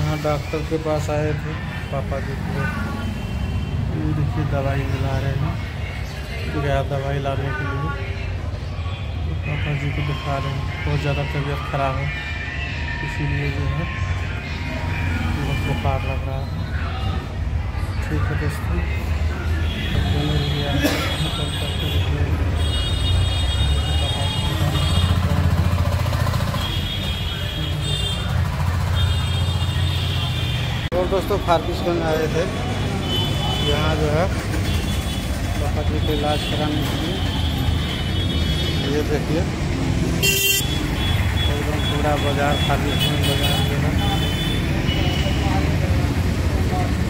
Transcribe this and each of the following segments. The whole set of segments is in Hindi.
यहाँ डॉक्टर के पास आए थे पापा जी को। ये देखिए दवाई मिला रहे हैं, गया दवाई लाने के लिए। तो पापा जी को दिखा रहे हैं, बहुत ज़्यादा तबीयत खराब है, इसीलिए जो है बहुत बुखार लग रहा है। ठीक है दोस्तों, और दोस्तों फारबिसगंज आए थे यहाँ जो है पापा जी को इलाज कराने के लिए। ये देखिए एकदम पूरा बाजार फारबिसगंज बाजार जो है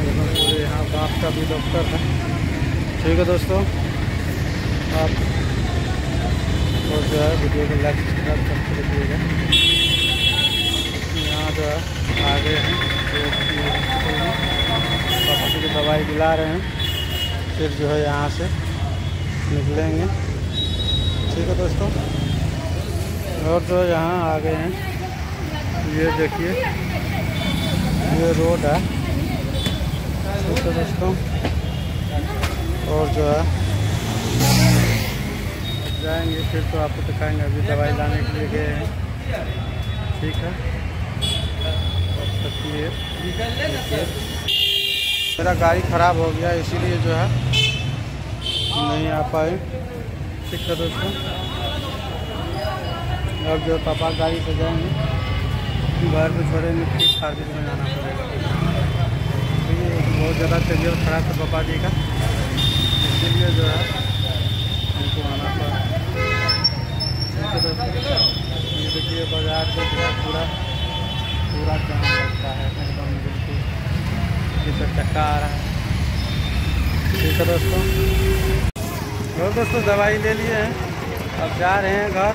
एकदम पूरे यहाँ बाप का भी डॉक्टर है। ठीक है दोस्तों, आप और जो है वीडियो को लाइक सब्सक्राइब करके रखिएगा। यहाँ जो है आगे हैं पापा जी को दवाई दिला रहे हैं, फिर जो है यहाँ से निकलेंगे। ठीक है दोस्तों, और जो यहाँ आ गए हैं, ये देखिए ये रोड है। ठीक है दोस्तों, और जो है जाएंगे फिर तो आपको दिखाएंगे। अभी दवाई लाने के लिए गए हैं। ठीक है, मेरा गाड़ी ख़राब हो गया इसीलिए जो है नहीं आ पाए। ठीक है दोस्तों, अब जो पापा गाड़ी से जाएंगे, घर पे छोड़ेंगे, फिर फारबिसगंज में जाना पड़ेगा। बहुत ज़्यादा तबीयत खराब था पापा जी का, इसीलिए जो है हमको आना पड़ा। ठीक है दोस्तों, ये देखिए बाजार से पूरा जाम लगता है एकदम, बिल्कुल जिससे चक्का आ रहा है। ठीक है दोस्तों, और दोस्तों दवाई ले लिए हैं, अब जा रहे हैं घर।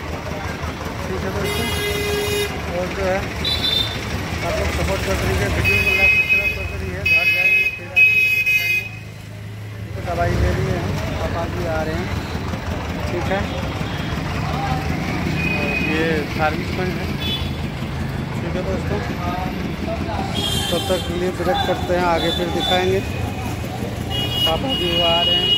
ठीक है दोस्तों, और जो है आप लोग सपोर्ट कर रही है, वीडियो को लाइक सब्सक्राइब कर रही है। घर जाएंगे फिर आपको दिखाएंगे। तो दवाई ले लिए हैं, पापा जी आ रहे हैं। ठीक है, और ये फारबिसगंज है। ठीक है दोस्तों, तब तक के लिए ब्रेक करते हैं, आगे फिर दिखाएंगे। पापा जी आ रहे हैं।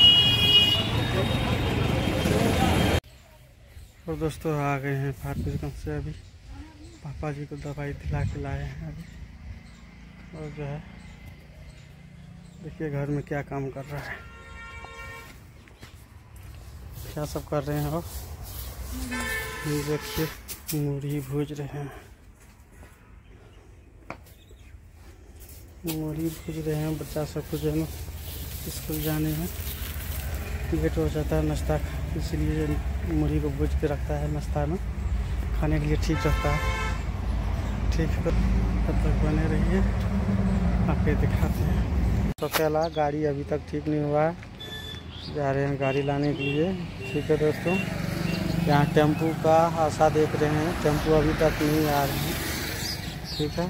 और दोस्तों आ गए हैं फारबिसगंज से, अभी पापा जी को दवाई दिला के लाए हैं अभी। और जो है देखिए घर में क्या काम कर रहा है, क्या सब कर रहे हैं। और देखिए मूढ़ी भूज रहे हैं, मूढ़ी भूज रहे हैं। बच्चा सब को जो है स्कूल जाने में लेट हो जाता है नाश्ता, इसलिए मूढ़ी को भूज के रखता है, नाश्ता में खाने के लिए ठीक रहता है। ठीक है, तब तक बने रहिए, आपको दिखाते हैं। तो चला गाड़ी अभी तक ठीक नहीं हुआ है, जा रहे हैं गाड़ी लाने के लिए। ठीक है दोस्तों, यहाँ टेम्पू का आशा देख रहे हैं, टेम्पू अभी तक नहीं आ रहे हैं। ठीक है,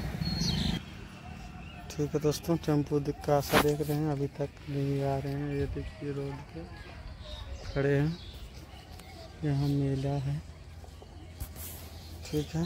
ठीक है दोस्तों, टेम्पू का आशा देख रहे हैं, अभी तक नहीं आ रहे हैं। ये देखिए रोड पे खड़े हैं, यहाँ मेला है। ठीक है।